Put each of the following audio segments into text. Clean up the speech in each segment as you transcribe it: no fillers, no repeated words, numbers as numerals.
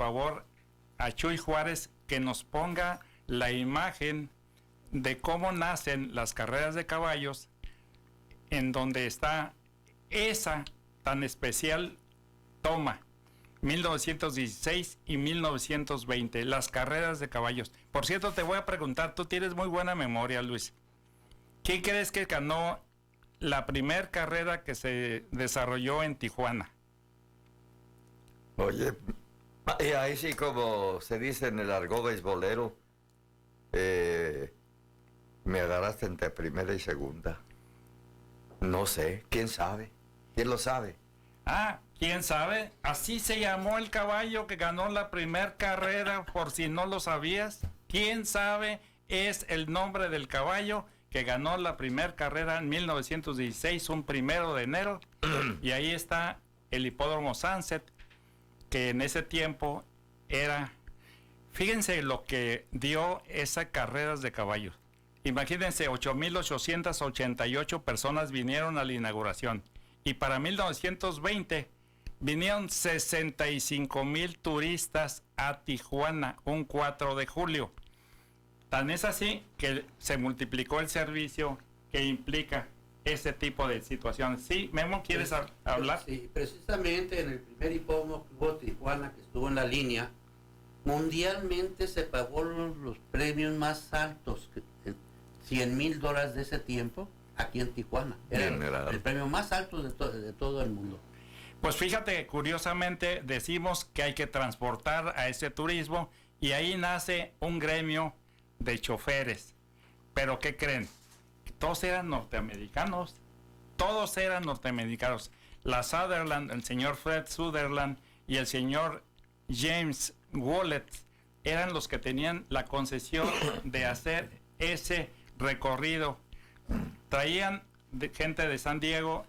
favor a Chuy Juárez que nos ponga la imagen de cómo nacen las carreras de caballos, en donde está esa tan especial toma, 1916 y 1920, las carreras de caballos. Por cierto, te voy a preguntar, tú tienes muy buena memoria, Luis. ¿Quién crees que ganó la primer carrera que se desarrolló en Tijuana? Oye, y ahí sí, como se dice en el argot beisbolero, me agarraste entre primera y segunda. No sé, ¿quién sabe? ¿Quién lo sabe? Ah, ¿quién sabe? Así se llamó el caballo que ganó la primer carrera, por si no lo sabías. ¿Quién sabe? Es el nombre del caballo que ganó la primer carrera en 1916, un 1 de enero. Y ahí está el hipódromo Sunset, que en ese tiempo era... Fíjense lo que dio esas carreras de caballos. Imagínense, 8,888 personas vinieron a la inauguración. Y para 1920 vinieron 65,000 turistas a Tijuana, un 4 de julio. Tan es así que se multiplicó el servicio que implica ese tipo de situaciones. Sí, Memo, ¿quieres hablar? Sí, precisamente en el primer hipódromo que hubo Tijuana, que estuvo en la línea, mundialmente se pagó los premios más altos, $100,000 de ese tiempo, aquí en Tijuana. Era el premio más alto de todo el mundo. Pues fíjate, curiosamente decimos que hay que transportar a ese turismo y ahí nace un gremio de choferes. Pero ¿qué creen? Todos eran norteamericanos. Todos eran norteamericanos. La Sutherland, el señor Fred Sutherland y el señor James Wallet eran los que tenían la concesión de hacer ese recorrido. Traían gente de San Diego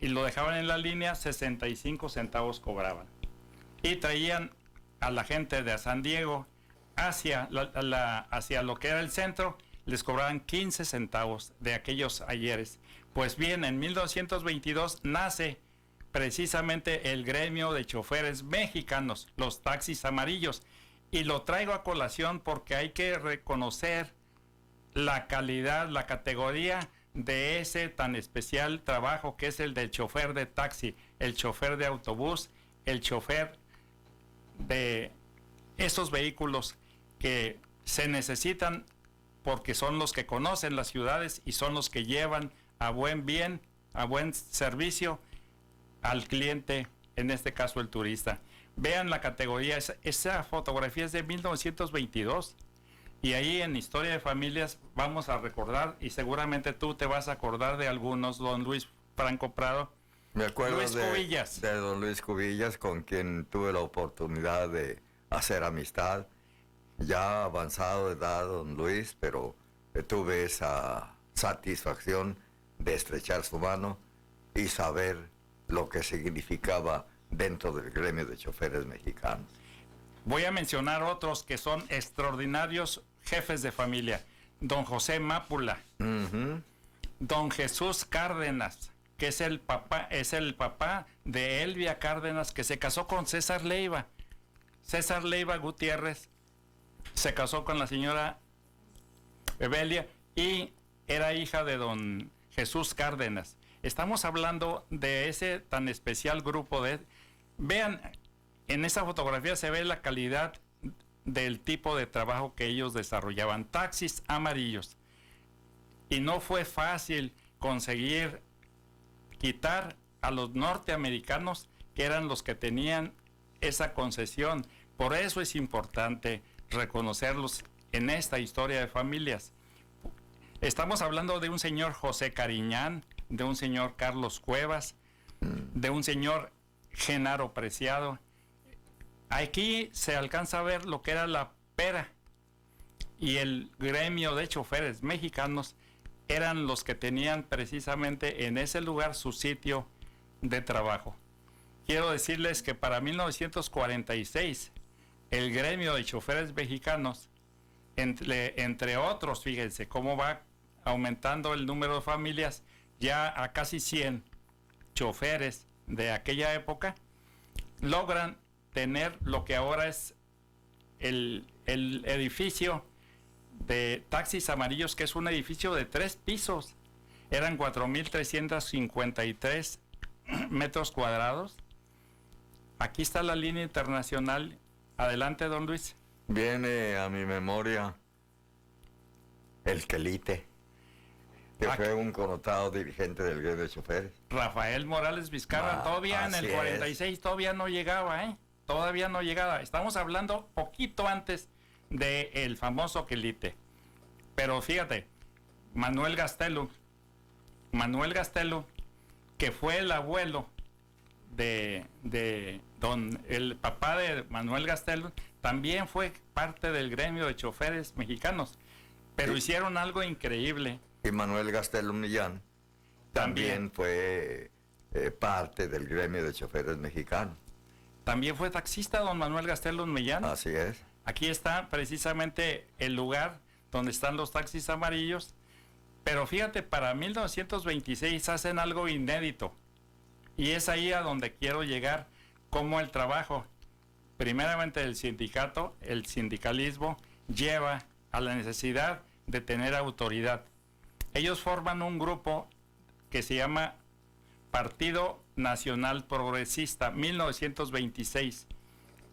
y lo dejaban en la línea, 65 centavos cobraban. Y traían a la gente de San Diego hacia lo que era el centro, les cobraban 15 centavos de aquellos ayeres. Pues bien, en 1922 nace precisamente el gremio de choferes mexicanos, los taxis amarillos. Y lo traigo a colación porque hay que reconocer la calidad, la categoría de ese tan especial trabajo que es el del chofer de taxi, el chofer de autobús, el chofer de esos vehículos que se necesitan porque son los que conocen las ciudades y son los que llevan a buen bien, a buen servicio al cliente, en este caso el turista. Vean la categoría, esa fotografía es de 1922 y ahí en Historia de Familias vamos a recordar, y seguramente tú te vas a acordar de algunos, don Luis Franco Prado. Me acuerdo Luis Cubillas. De don Luis Cubillas, con quien tuve la oportunidad de hacer amistad. Ya avanzado de edad, don Luis, pero tuve esa satisfacción de estrechar su mano y saber lo que significaba dentro del gremio de choferes mexicanos. Voy a mencionar otros que son extraordinarios jefes de familia. Don José Mápula, don Jesús Cárdenas, que es el papá de Elvia Cárdenas, que se casó con César Leiva. César Leiva Gutiérrez se casó con la señora Evelia y era hija de don Jesús Cárdenas. Estamos hablando de ese tan especial grupo de... Vean, en esa fotografía se ve la calidad del tipo de trabajo que ellos desarrollaban. Taxis amarillos. Y no fue fácil conseguir quitar a los norteamericanos, que eran los que tenían esa concesión. Por eso es importante reconocerlos en esta Historia de Familias. Estamos hablando de un señor José Cariñán, de un señor Carlos Cuevas, de un señor Genaro Preciado. Aquí se alcanza a ver lo que era la pera, y el gremio de choferes mexicanos eran los que tenían precisamente en ese lugar su sitio de trabajo. Quiero decirles que para 1946 el gremio de choferes mexicanos, entre otros, fíjense cómo va aumentando el número de familias, ya a casi 100 choferes de aquella época, logran tener lo que ahora es el edificio de Taxis Amarillos, que es un edificio de 3 pisos. Eran 4.353 metros cuadrados. Aquí está la línea internacional. Adelante, don Luis. Viene a mi memoria el Quelite, que fue un connotado dirigente del gremio de choferes. Rafael Morales Vizcarra, todavía en el 46 todavía no llegaba, ¿eh? Todavía no llegaba. Estamos hablando poquito antes del famoso Quelite. Pero fíjate, Manuel Gastelum, que fue el abuelo el papá de Manuel Gastelum, también fue parte del gremio de choferes mexicanos. Pero sí, hicieron algo increíble. Y Manuel Gastelum Millán también fue parte del gremio de choferes mexicanos. También fue taxista don Manuel Gastelum Millán. Así es. Aquí está precisamente el lugar donde están los taxis amarillos. Pero fíjate, para 1926 hacen algo inédito. Y es ahí a donde quiero llegar, como el trabajo, primeramente del sindicato, el sindicalismo, lleva a la necesidad de tener autoridad. Ellos forman un grupo que se llama Partido Nacional Progresista, 1926.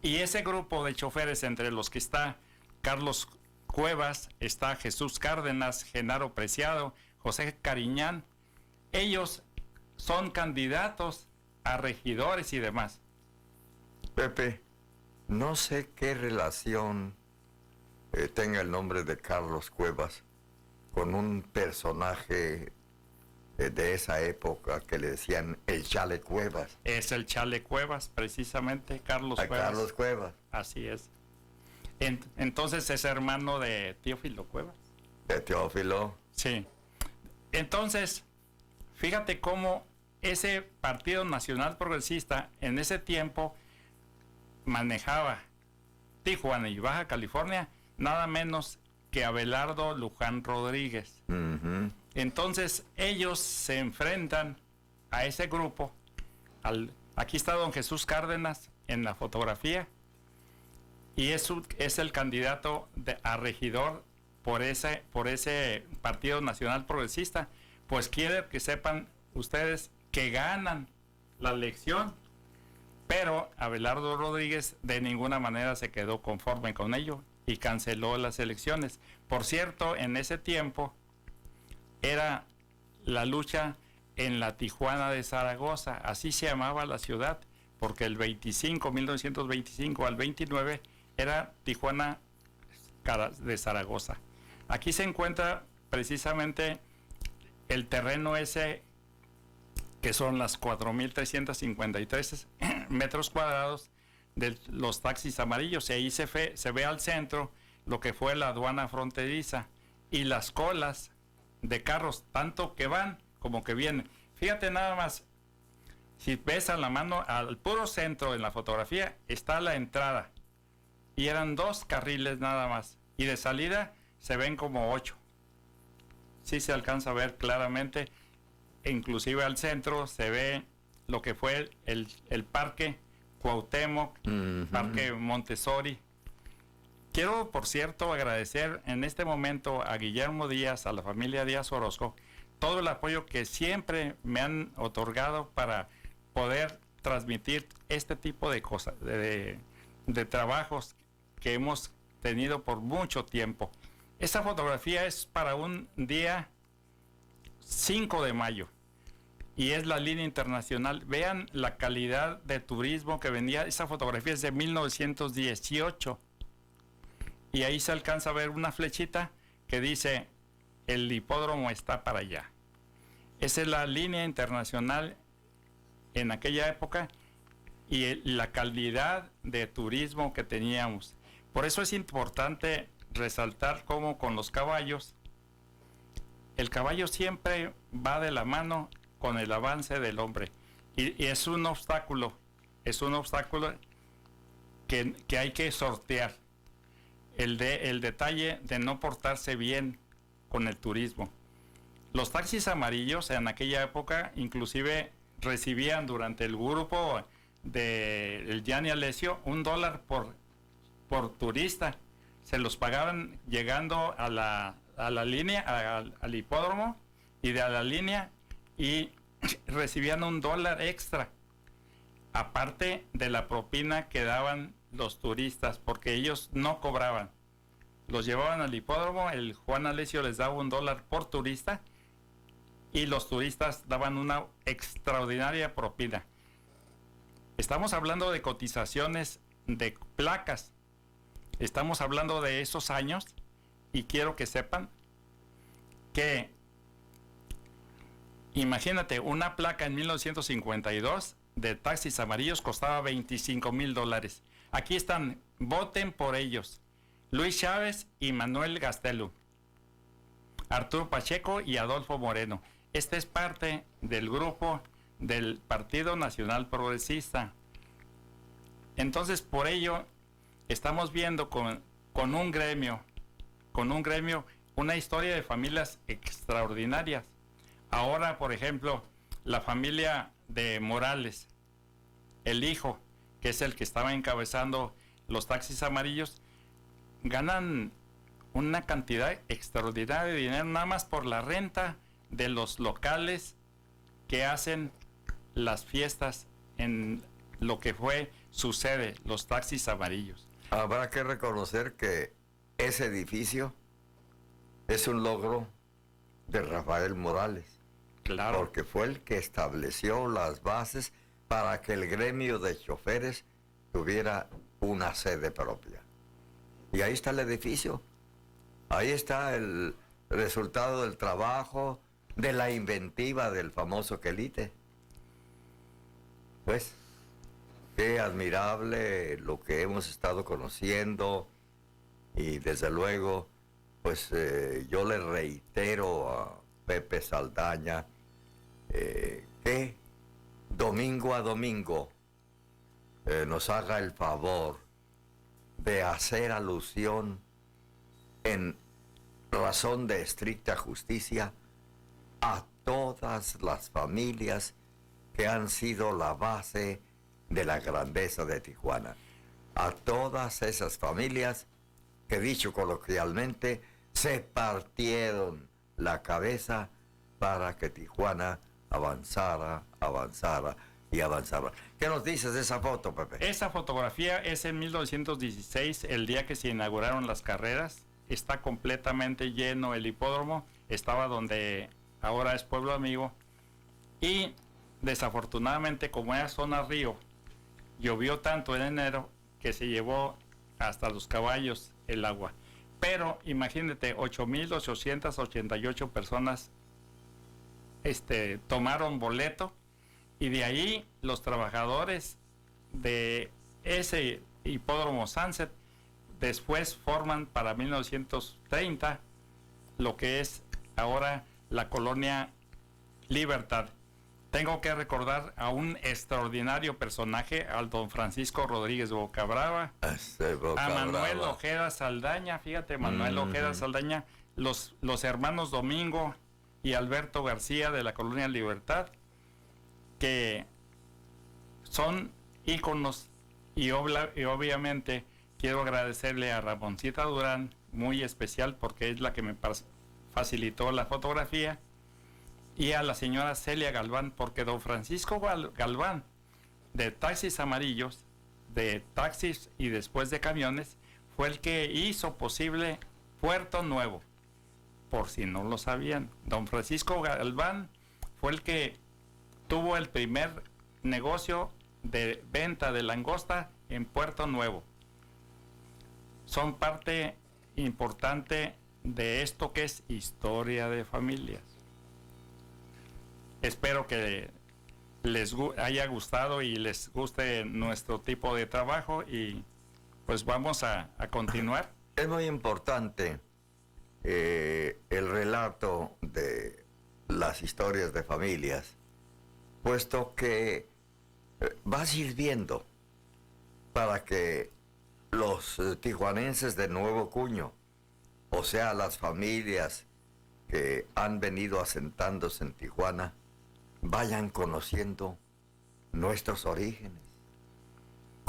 Y ese grupo de choferes, entre los que está Carlos Cuevas, está Jesús Cárdenas, Genaro Preciado, José Cariñán, ellos son candidatos a regidores y demás. Pepe, no sé qué relación tenga el nombre de Carlos Cuevas con un personaje de esa época que le decían el Chale Cuevas. Es el Chale Cuevas, precisamente, Carlos Cuevas. Carlos Cuevas. Así es. Entonces es hermano de Teófilo Cuevas. De Teófilo. Sí. Entonces, fíjate cómo ese Partido Nacional Progresista en ese tiempo manejaba Tijuana y Baja California nada menos que Abelardo Luján Rodríguez. Uh-huh. Entonces ellos se enfrentan a ese grupo. Aquí está don Jesús Cárdenas en la fotografía y es el candidato a regidor por ese Partido Nacional Progresista. Pues quiero que sepan ustedes que ganan la elección, pero Abelardo Rodríguez de ninguna manera se quedó conforme con ello y canceló las elecciones. Por cierto, en ese tiempo era la lucha en la Tijuana de Zaragoza, así se llamaba la ciudad, porque el 1925 al 29 era Tijuana de Zaragoza. Aquí se encuentra precisamente el terreno ese, que son las 4.353 metros cuadrados de los taxis amarillos, y ahí se ve al centro lo que fue la aduana fronteriza y las colas de carros, tanto que van como que vienen. Fíjate nada más, si ves a la mano, al puro centro en la fotografía, está la entrada, y eran 2 carriles nada más, y de salida se ven como 8. Sí se alcanza a ver claramente, inclusive al centro se ve lo que fue el parque Cuauhtémoc, uh-huh. Parque Montessori. Quiero, por cierto, agradecer en este momento a Guillermo Díaz, a la familia Díaz Orozco, todo el apoyo que siempre me han otorgado para poder transmitir este tipo de cosas, de trabajos que hemos tenido por mucho tiempo. Esta fotografía es para un día 5 de mayo y es la línea internacional. Vean la calidad de turismo que venía. Esa fotografía es de 1918 y ahí se alcanza a ver una flechita que dice el hipódromo está para allá. Esa es la línea internacional en aquella época y la calidad de turismo que teníamos. Por eso es importante resaltar cómo con los caballos, el caballo siempre va de la mano con el avance del hombre y es un obstáculo que hay que sortear, el detalle de no portarse bien con el turismo. Los taxis amarillos en aquella época inclusive recibían durante el grupo del Gianni Alessio, $1 por turista. Se los pagaban llegando a la línea, al hipódromo, y de a la línea, y recibían $1 extra, aparte de la propina que daban los turistas, porque ellos no cobraban. Los llevaban al hipódromo, el Juan Alessio les daba $1 por turista, y los turistas daban una extraordinaria propina. Estamos hablando de cotizaciones de placas. Estamos hablando de esos años, y quiero que sepan que, imagínate, una placa en 1952 de taxis amarillos costaba $25,000. Aquí están, voten por ellos: Luis Chávez y Manuel Gastelum, Arturo Pacheco y Adolfo Moreno. Este es parte del grupo del Partido Nacional Progresista. Entonces, por ello, estamos viendo con un gremio, una historia de familias extraordinarias. Ahora, por ejemplo, la familia de Morales, el hijo, que es el que estaba encabezando los taxis amarillos, ganan una cantidad extraordinaria de dinero nada más por la renta de los locales que hacen las fiestas en lo que fue su sede, los taxis amarillos. Habrá que reconocer que ese edificio es un logro de Rafael Morales. Claro. Porque fue el que estableció las bases para que el gremio de choferes tuviera una sede propia. Y ahí está el edificio. Ahí está el resultado del trabajo, de la inventiva del famoso Quelite. Pues, qué admirable lo que hemos estado conociendo, y desde luego, pues yo le reitero a Pepe Saldaña que domingo a domingo nos haga el favor de hacer alusión en razón de estricta justicia a todas las familias que han sido la base de la grandeza de Tijuana. A todas esas familias que, dicho coloquialmente, se partieron la cabeza para que Tijuana avanzara y avanzara. ¿Qué nos dices de esa foto, Pepe? Esa fotografía es en 1916, el día que se inauguraron las carreras. Está completamente lleno el hipódromo. Estaba donde ahora es Pueblo Amigo. Y desafortunadamente, como era zona río, llovió tanto en enero que se llevó hasta los caballos el agua. Pero imagínate, 8,888 personas tomaron boleto, y de ahí los trabajadores de ese hipódromo Sunset después forman para 1930 lo que es ahora la colonia Libertad. Tengo que recordar a un extraordinario personaje, al don Francisco Rodríguez Bocabrava, a Manuel Ojeda Saldaña. Fíjate, Manuel Ojeda Saldaña, los hermanos Domingo y Alberto García de la colonia Libertad, que son íconos, y obviamente quiero agradecerle a Ramoncita Durán, muy especial, porque es la que me facilitó la fotografía, y a la señora Celia Galván, porque don Francisco Galván, de Taxis Amarillos, de taxis y después de camiones, fue el que hizo posible Puerto Nuevo. Por si no lo sabían, don Francisco Galván fue el que tuvo el primer negocio de venta de langosta en Puerto Nuevo. Son parte importante de esto que es historia de familias. Espero que les haya gustado y les guste nuestro tipo de trabajo, y pues vamos a continuar. Es muy importante el relato de las historias de familias, puesto que va sirviendo para que los tijuanenses de nuevo cuño, o sea, las familias que han venido asentándose en Tijuana, vayan conociendo nuestros orígenes,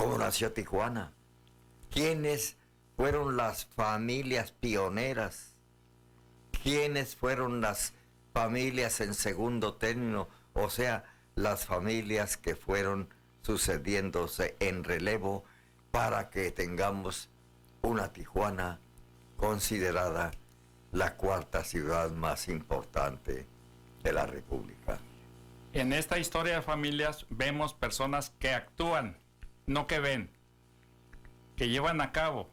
¿Cómo nació Tijuana? ¿Quiénes fueron las familias pioneras? ¿Quiénes fueron las familias en segundo término? O sea, las familias que fueron sucediéndose en relevo para que tengamos una Tijuana considerada la cuarta ciudad más importante de la República. En esta historia de familias vemos personas que actúan, no que ven, que llevan a cabo.